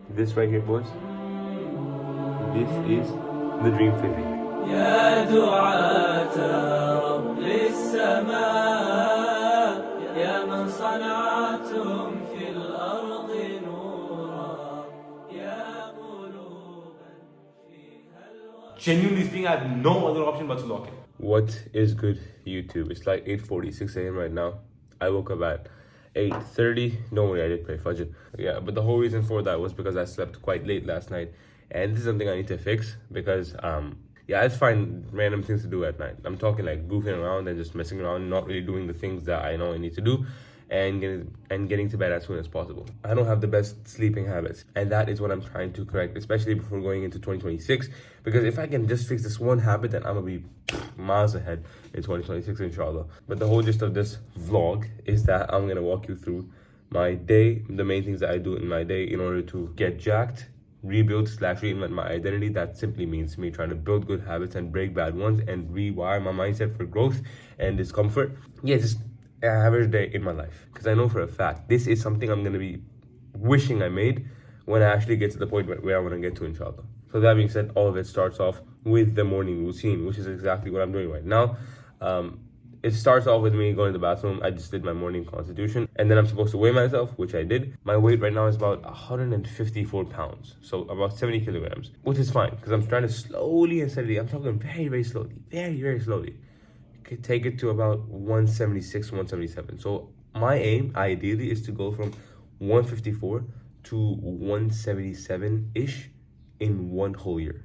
This right here, boys, this is the dream physique. يا دعاة رب السماء يا من صنعتم في الأرض نورا يا قلوبا فيها Genuinely speaking, I have no other option but to lock in. What is good, YouTube? It's like 8:46 a.m. right now. I woke up at 8:30. Don't worry, I did pray Fajr. Yeah, but the whole reason for that was because I slept quite late last night, and this is something I need to fix because yeah, I just find random things to do at night. I'm talking like goofing around and just messing around, not really doing the things that I know I need to do, and getting to bed as soon as possible. I don't have the best sleeping habits, and that is what I'm trying to correct, especially before going into 2026. Because if I can just fix this one habit, then I'm gonna be miles ahead in 2026, inshallah. But the whole gist of this vlog is that I'm gonna walk you through my day, the main things that I do in my day in order to get jacked, rebuild / reinvent my identity. That simply means me trying to build good habits and break bad ones and rewire my mindset for growth and discomfort. Yeah, just an average day in my life, because I know for a fact this is something I'm gonna be wishing I made when I actually get to the point where I want to get to, inshallah. So that being said, all of it starts off with the morning routine, which is exactly what I'm doing right now. It starts off with me going to the bathroom. I just did my morning constitution, and then I'm supposed to weigh myself, which I did. My weight right now is about 154 pounds, so about 70 kilograms, which is fine because I'm trying to slowly and steadily, I'm talking very, very slowly, very, very slowly, take it to about 176, 177. So my aim, ideally, is to go from 154 to 177-ish in one whole year.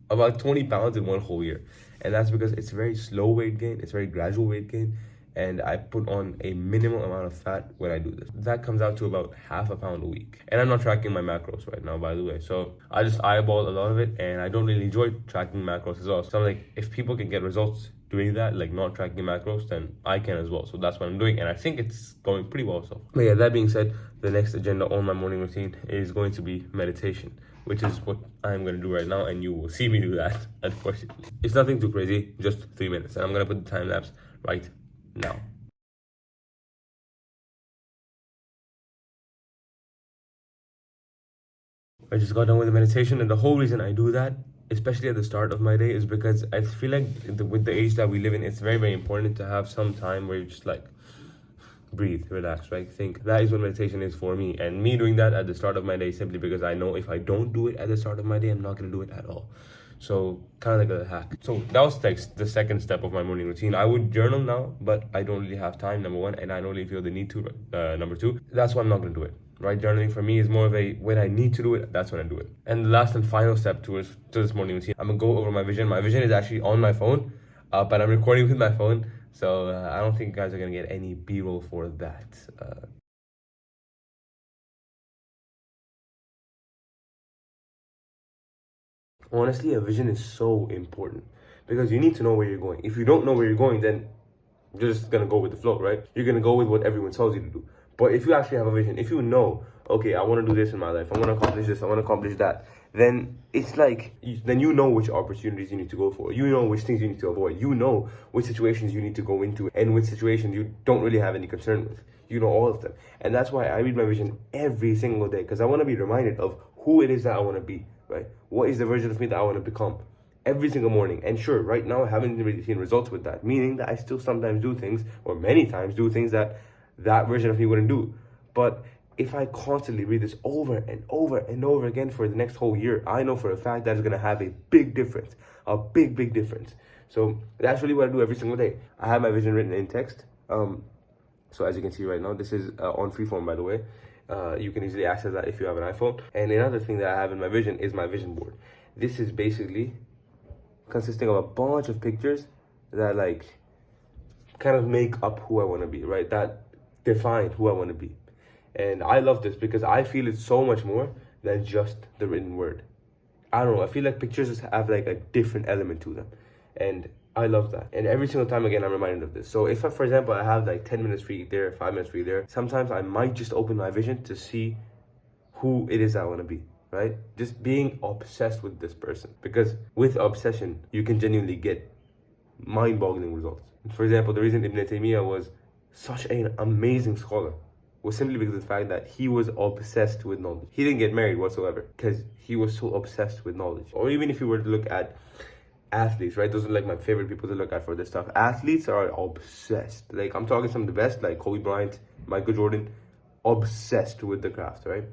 About 20 pounds in one whole year. And that's because it's very slow weight gain, it's very gradual weight gain, and I put on a minimum amount of fat when I do this. That comes out to about half a pound a week. And I'm not tracking my macros right now, by the way. So I just eyeball a lot of it, and I don't really enjoy tracking macros as well. So I'm like, if people can get results doing that, like not tracking macros, then I can as well. So that's what I'm doing, and I think it's going pretty well so. But yeah, that being said, the next agenda on my morning routine is going to be meditation, which is what I'm going to do right now, and you will see me do that, unfortunately. It's nothing too crazy, just 3 minutes, and I'm going to put the time lapse right now. I just got done with the meditation, and the whole reason I do that, especially at the start of my day, is because I feel like with the age that we live in, it's very, very important to have some time where you just like breathe, relax, right? Think. That is what meditation is for me. And me doing that at the start of my day simply because I know if I don't do it at the start of my day, I'm not going to do it at all. So kind of like a hack. So that was like the second step of my morning routine. I would journal now, but I don't really have time, number one, and I don't really feel the need to, number two. That's why I'm not going to do it. Right, journaling for me is more of a when I need to do it, that's when I do it. And the last and final step to this morning routine, I'm gonna go over my vision. My vision is actually on my phone, but I'm recording with my phone, so I don't think you guys are gonna get any B-roll for that. Honestly, a vision is so important because you need to know where you're going. If you don't know where you're going, then you're just gonna go with the flow, right? You're gonna go with what everyone tells you to do. But if you actually have a vision, if you know, okay, I want to do this in my life, I want to accomplish this, I want to accomplish that, then it's like, then you know which opportunities you need to go for. You know which things you need to avoid. You know which situations you need to go into and which situations you don't really have any concern with. You know all of them. And that's why I read my vision every single day, because I want to be reminded of who it is that I want to be, right? What is the version of me that I want to become? Every single morning. And sure, right now I haven't really seen results with that, meaning that I still sometimes do things, or many times do things that version of me wouldn't do. But if I constantly read this over and over and over again for the next whole year, I know for a fact that it's going to have a big difference, a big, big difference. So that's really what I do every single day. I have my vision written in text. So as you can see right now, this is on Freeform, by the way. You can easily access that if you have an iPhone. And another thing that I have in my vision is my vision board. This is basically consisting of a bunch of pictures that like kind of make up who I want to be, right? That define who I want to be. And I love this because I feel it's so much more than just the written word. I don't know, I feel like pictures have like a different element to them. And I love that. And every single time, again, I'm reminded of this. So if I, for example, I have like 10 minutes free there, 5 minutes free there, sometimes I might just open my vision to see who it is I want to be, right? Just being obsessed with this person. Because with obsession, you can genuinely get mind-boggling results. For example, the reason Ibn Taymiyyah was such an amazing scholar was simply because of the fact that he was obsessed with knowledge. He didn't get married whatsoever because he was so obsessed with knowledge. Or even if you were to look at athletes, right? Those are like my favorite people to look at for this stuff. Athletes are obsessed. Like, I'm talking some of the best, like Kobe Bryant, Michael Jordan, obsessed with the craft, right?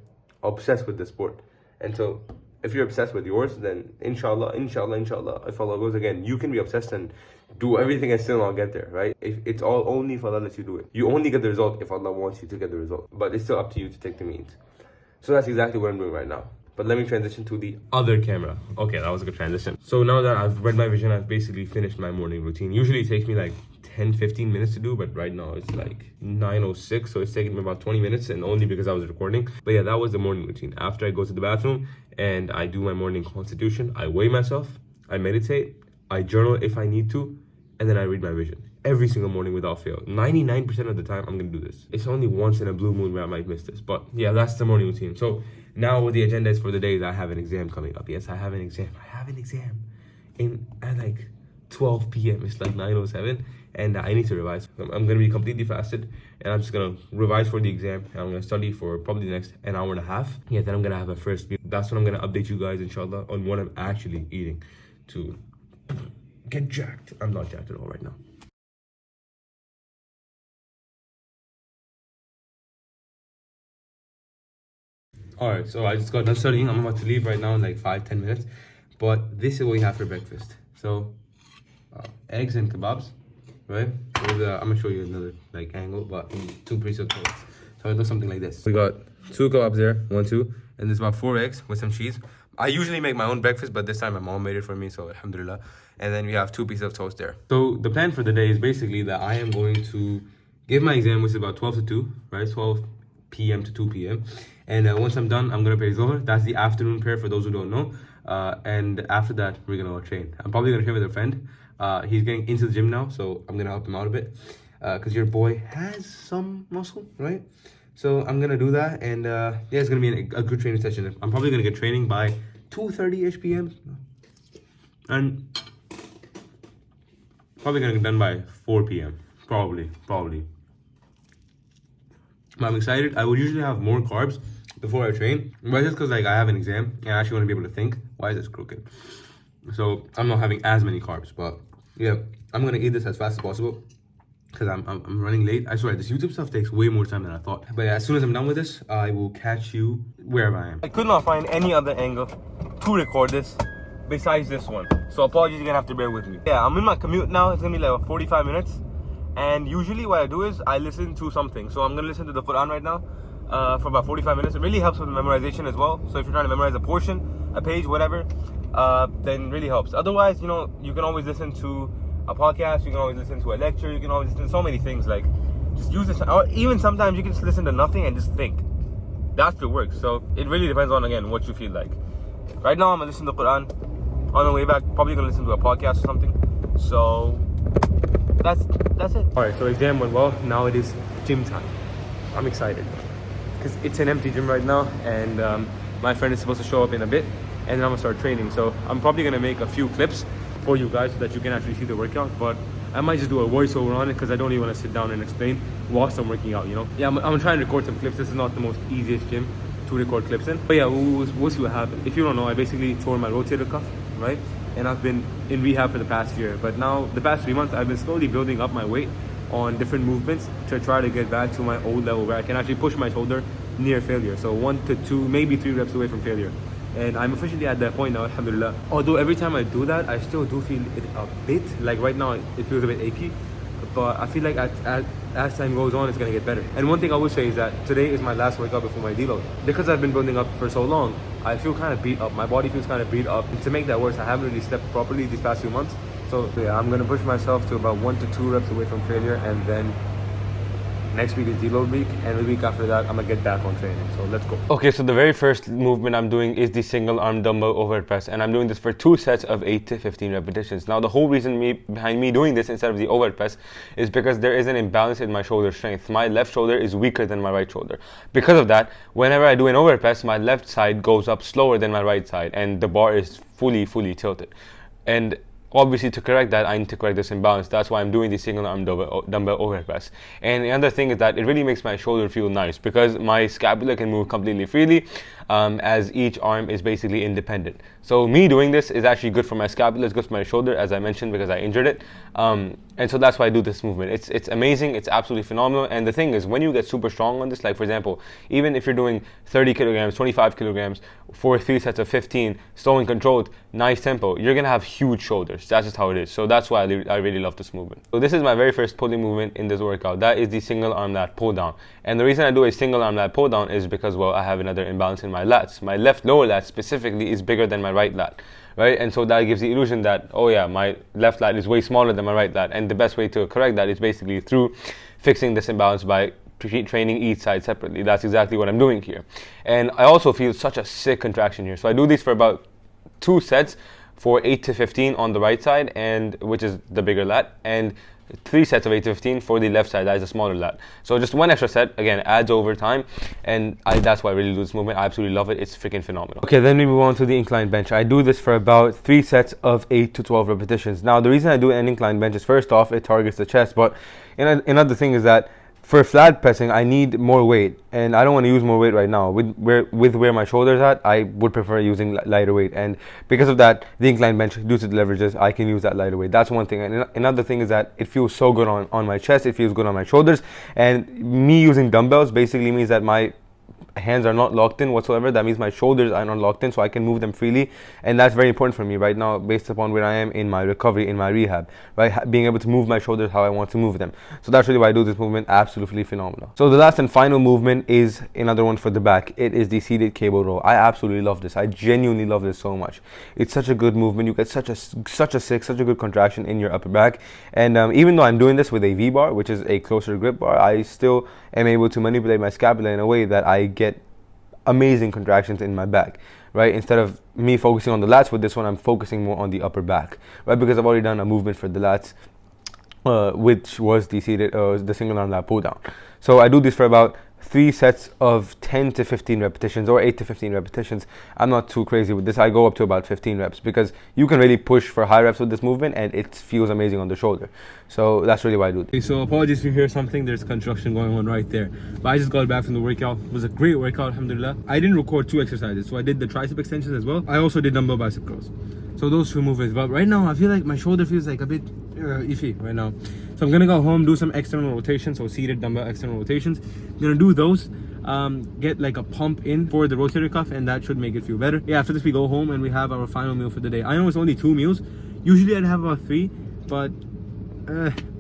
Obsessed with the sport. And so if you're obsessed with yours, then inshallah, if Allah goes again, you can be obsessed and do everything and still not get there, right? If it's all only if Allah lets you do it. You only get the result if Allah wants you to get the result. But it's still up to you to take the means. So that's exactly what I'm doing right now. But let me transition to the other camera. Okay, that was a good transition. So now that I've read my vision, I've basically finished my morning routine. Usually it takes me like 10-15 minutes to do, but right now it's like 9:06, so it's taking me about 20 minutes, and only because I was recording. But yeah, that was the morning routine. After I go to the bathroom and I do my morning constitution, I weigh myself, I meditate, I journal if I need to, and then I read my vision. Every single morning without fail. 99% of the time, I'm gonna do this. It's only once in a blue moon where I might miss this, but yeah, that's the morning routine. So now what the agenda is for the day is I have an exam coming up. Yes, I have an exam. At like 12 p.m. It's like 9:07, and I need to revise. I'm gonna be completely fasted, and I'm just gonna revise for the exam, and I'm gonna study for probably the next an hour and a half. Yeah, then I'm gonna have a first meal. That's when I'm gonna update you guys, inshallah, on what I'm actually eating to get jacked. I'm not jacked at all right now. Alright, so I just got done studying. I'm about to leave right now in like 5-10 minutes. But this is what we have for breakfast. So, eggs and kebabs, right? I'm gonna show you another like angle, but 2 pieces of toast. So it looks something like this. We got 2 kebabs there, 1, 2, and there's about 4 eggs with some cheese. I usually make my own breakfast, but this time my mom made it for me, so alhamdulillah. And then we have 2 pieces of toast there. So the plan for the day is basically that I am going to give my exam, which is about 12 to 2, right? 12 p.m. to 2 p.m. And once I'm done, I'm gonna pray Zohar. That's the afternoon prayer for those who don't know. And after that, we're gonna go train. I'm probably gonna train with a friend. He's getting into the gym now, so I'm gonna help him out a bit. Because your boy has some muscle, right? So I'm gonna do that, and yeah, it's gonna be a good training session. I'm probably gonna get training by 2:30ish p.m. and probably gonna get done by 4 p.m. Probably. But I'm excited. I would usually have more carbs before I train, but it's just because like I have an exam and I actually want to be able to think. Why is this crooked? So I'm not having as many carbs, but yeah, I'm gonna eat this as fast as possible because I'm running late. I swear this YouTube stuff takes way more time than I thought. But yeah, as soon as I'm done with this, I will catch you wherever I am. I could not find any other angle to record this besides this one, so apologies, you're gonna have to bear with me. Yeah, I'm in my commute now. It's gonna be like 45 minutes. And usually what I do is I listen to something. So I'm going to listen to the Quran right now for about 45 minutes. It really helps with memorization as well. So if you're trying to memorize a portion, a page, whatever, then really helps. Otherwise, you know, you can always listen to a podcast. You can always listen to a lecture. You can always listen to so many things. Like, just use this. Or even sometimes you can just listen to nothing and just think. That's what works. So it really depends on, again, what you feel like. Right now, I'm going to listen to the Quran. On the way back, probably going to listen to a podcast or something. So that's it. Alright, so exam went well. Now it is gym time. I'm excited because it's an empty gym right now, and my friend is supposed to show up in a bit, and then I'm gonna start training. So I'm probably gonna make a few clips for you guys so that you can actually see the workout, but I might just do a voiceover on it because I don't even want to sit down and explain whilst I'm working out, you know. Yeah, I'm gonna try and record some clips. This is not the most easiest gym to record clips in, but yeah, we'll see what happens. If you don't know, I basically tore my rotator cuff, right? And I've been in rehab for the past year, but now the past 3 months I've been slowly building up my weight on different movements to try to get back to my old level where I can actually push my shoulder near failure. So 1 to 2, maybe 3 reps away from failure. And I'm officially at that point now, alhamdulillah. Although every time I do that, I still do feel it a bit. Like right now, it feels a bit achy. But I feel like as time goes on, it's gonna get better. And one thing I will say is that today is my last workout before my deload. Because I've been building up for so long, I feel kind of beat up. My body feels kind of beat up. And to make that worse, I haven't really slept properly these past few months. So yeah, I'm gonna push myself to about 1 to 2 reps away from failure, and then next week is deload week, and the week after that, I'm gonna get back on training. So let's go. Okay, so the very first movement I'm doing is the single arm dumbbell overhead press, and I'm doing this for 2 sets of 8 to 15 repetitions. Now, the whole reason behind me doing this instead of the overhead press is because there is an imbalance in my shoulder strength. My left shoulder is weaker than my right shoulder. Because of that, whenever I do an overhead press, my left side goes up slower than my right side, and the bar is fully tilted. And obviously to correct that, I need to correct this imbalance. That's why I'm doing the single arm dumbbell overhead press. And the other thing is that it really makes my shoulder feel nice because my scapula can move completely freely, as each arm is basically independent. So me doing this is actually good for my scapula, it's good for my shoulder, as I mentioned, because I injured it. And so that's why I do this movement. It's amazing, it's absolutely phenomenal. And the thing is, when you get super strong on this, like for example, even if you're doing 30 kilograms, 25 kilograms for 3 sets of 15, slow and controlled, nice tempo, you're gonna have huge shoulders. That's just how it is. So that's why I really love this movement. So this is my very first pulling movement in this workout. That is the single arm lat pull down. And the reason I do a single arm lat pull down is because, well, I have another imbalance in my lats. My left lower lat specifically is bigger than my right lat, right? And so that gives the illusion that, oh yeah, my left lat is way smaller than my right lat. And the best way to correct that is basically through fixing this imbalance by training each side separately. That's exactly what I'm doing here. And I also feel such a sick contraction here. So I do these for about 2 sets for 8 to 15 on the right side, and which is the bigger lat, and 3 sets of 8 to 15 for the left side, that is a smaller lat. So just 1 extra set, again, adds over time, and that's why I really do this movement. I absolutely love it. It's freaking phenomenal. Okay, then we move on to the incline bench. I do this for about 3 sets of 8 to 12 repetitions. Now, the reason I do an incline bench is, first off, it targets the chest, but another thing is that for flat pressing, I need more weight, and I don't want to use more weight right now. With where my shoulders at, I would prefer using lighter weight, and because of that, the incline bench, due to the leverages, I can use that lighter weight. That's one thing. And another thing is that it feels so good on my chest, it feels good on my shoulders, and me using dumbbells basically means that my hands are not locked in whatsoever. That means my shoulders are not locked in, so I can move them freely, and that's very important for me right now based upon where I am in my recovery, in my rehab, right? Being able to move my shoulders how I want to move them. So that's really why I do this movement. Absolutely phenomenal. So the last and final movement is another one for the back. It is the seated cable row. I absolutely love this. I genuinely love this so much. It's such a good movement. You get such a good contraction in your upper back, and even though I'm doing this with a V-bar, which is a closer grip bar, I still am able to manipulate my scapula in a way that I get amazing contractions in my back, right? Instead of me focusing on the lats with this one, I'm focusing more on the upper back, right? Because I've already done a movement for the lats, which was the single arm lat pull down. So I do this for about 3 sets of 10 to 15 repetitions or 8 to 15 repetitions. I'm not too crazy with this. I go up to about 15 reps because you can really push for high reps with this movement, and it feels amazing on the shoulder. So that's really why I do it. Okay, so apologies if you hear something. There's construction going on right there. But I just got back from the workout. It was a great workout, alhamdulillah. I didn't record 2 exercises. So I did the tricep extensions as well. I also did dumbbell bicep curls. So those 2 movements. But right now, I feel like my shoulder feels like a bit iffy right now. So I'm gonna go home, do some external rotations, so seated dumbbell external rotations. I'm gonna do those, get like a pump in for the rotator cuff, and that should make it feel better. Yeah, after this we go home and we have our final meal for the day. I know it's only 2 meals. Usually I'd have about 3, but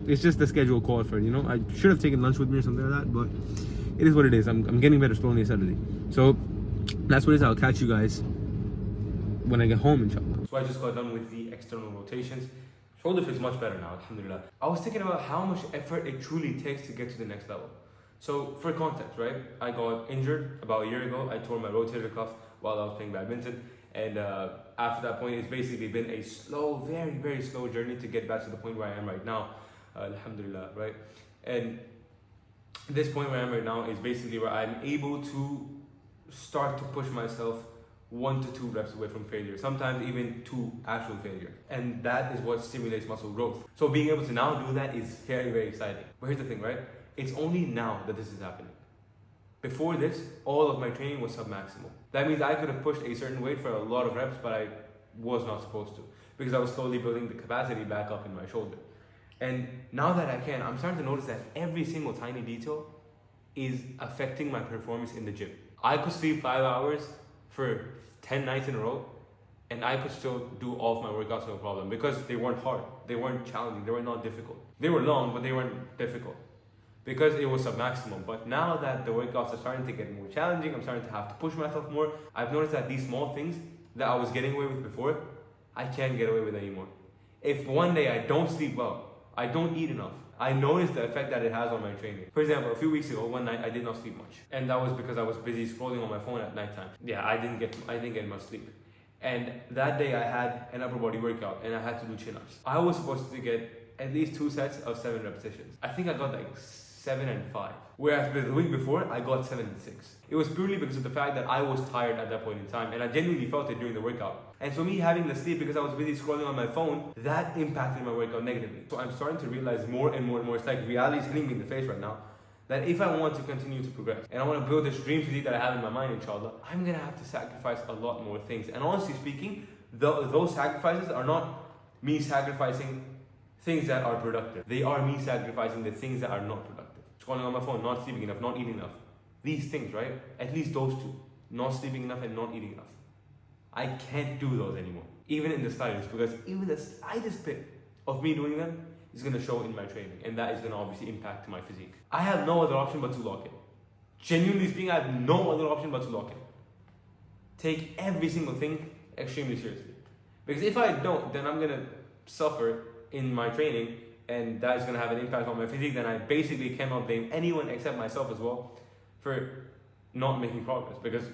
it's just the schedule called for it, you know. I should have taken lunch with me or something like that, but it is what it is. I'm getting better slowly and steadily. So that's what it is. I'll catch you guys when I get home, inshallah. So I just got done with the external rotations. Shoulder feels much better now, alhamdulillah. I was thinking about how much effort it truly takes to get to the next level. So for context, right? I got injured about a year ago. I tore my rotator cuff while I was playing badminton. And after that point, it's basically been a slow, very, very slow journey to get back to the point where I am right now, alhamdulillah, right? And this point where I am right now is basically where I'm able to start to push myself 1 to 2 reps away from failure, sometimes even to actual failure. And that is what stimulates muscle growth. So being able to now do that is very, very exciting. But here's the thing, right? It's only now that this is happening. Before this, all of my training was submaximal. That means I could have pushed a certain weight for a lot of reps, but I was not supposed to, because I was slowly building the capacity back up in my shoulder. And now that I can, I'm starting to notice that every single tiny detail is affecting my performance in the gym. I could sleep 5 hours for 10 nights in a row, and I could still do all of my workouts no problem, because they weren't hard, they weren't challenging, they were not difficult. They were long, but they weren't difficult, because it was submaximal. But now that the workouts are starting to get more challenging, I'm starting to have to push myself more. I've noticed that these small things that I was getting away with before, I can't get away with anymore. If one day I don't sleep well, I don't eat enough, I notice the effect that it has on my training. For example, a few weeks ago, one night I did not sleep much, and that was because I was busy scrolling on my phone at nighttime. Yeah, I didn't get much sleep. And that day I had an upper body workout, and I had to do chin-ups. I was supposed to get at least 2 sets of 7 repetitions. I think I got like 7 and 5. Whereas the week before, I got 7 and 6. It was purely because of the fact that I was tired at that point in time, and I genuinely felt it during the workout. And so me having the sleep because I was busy scrolling on my phone, that impacted my workout negatively. So I'm starting to realize more and more and more, it's like reality is hitting me in the face right now, that if I want to continue to progress, and I want to build this dream physique that I have in my mind, inshallah, I'm going to have to sacrifice a lot more things. And honestly speaking, those sacrifices are not me sacrificing things that are productive. They are me sacrificing the things that are not productive. Scrolling on my phone, not sleeping enough, not eating enough. These things, right? At least those two. Not sleeping enough and not eating enough. I can't do those anymore. Even in the slightest, because even the slightest bit of me doing them is going to show in my training. And that is going to obviously impact my physique. I have no other option but to lock in. Genuinely speaking, I have no other option but to lock in. Take every single thing extremely seriously. Because if I don't, then I'm going to suffer in my training, and that is going to have an impact on my physique. Then I basically cannot blame anyone except myself as well for not making progress, because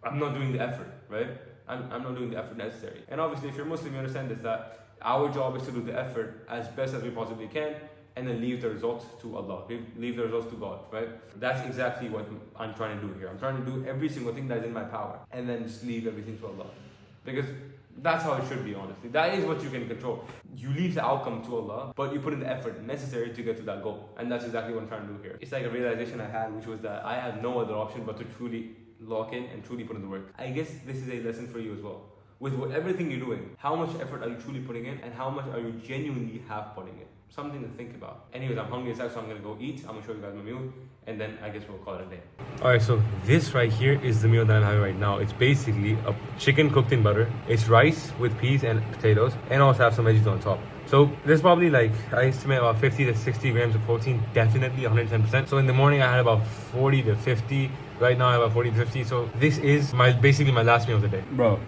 I'm not doing the effort, right? I'm not doing the effort necessary. And obviously, if you're Muslim, you understand this, that our job is to do the effort as best as we possibly can, and then leave the results to Allah, leave the results to God, right? That's exactly what I'm trying to do here. I'm trying to do every single thing that is in my power, and then just leave everything to Allah. Because that's how it should be, honestly. That is what you can control. You leave the outcome to Allah, but you put in the effort necessary to get to that goal. And that's exactly what I'm trying to do here. It's like a realization I had, which was that I have no other option but to truly lock in and truly put in the work. I guess this is a lesson for you as well. With everything you're doing, how much effort are you truly putting in, and how much are you genuinely have putting in? Something to think about. Anyways, I'm hungry as heck, so I'm gonna go eat. I'm gonna show you guys my meal, and then I guess we'll call it a day. Alright, so this right here is the meal that I'm having right now. It's basically a chicken cooked in butter. It's rice with peas and potatoes, and also have some veggies on top. So there's probably, like, I estimate about 50 to 60 grams of protein, definitely 110%. So in the morning I had about 40 to 50. Right now I have about 40 to 50. So this is basically my last meal of the day. Bro,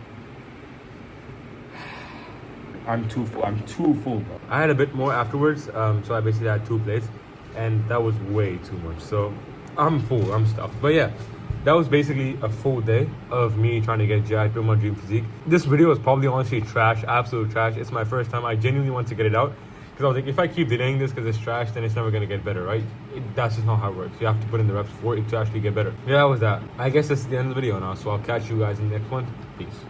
I'm too full, bro. I had a bit more afterwards, so I basically had 2 plates, and that was way too much. So I'm full, I'm stuffed. But yeah, that was basically a full day of me trying to get jacked, build my dream physique. This video is probably honestly trash, absolute trash. It's my first time. I genuinely want to get it out, because I was like, if I keep delaying this because it's trash, then it's never going to get better, right? That's just not how it works. You have to put in the reps for it to actually get better. Yeah, that was that. I guess that's the end of the video now, so I'll catch you guys in the next one. Peace.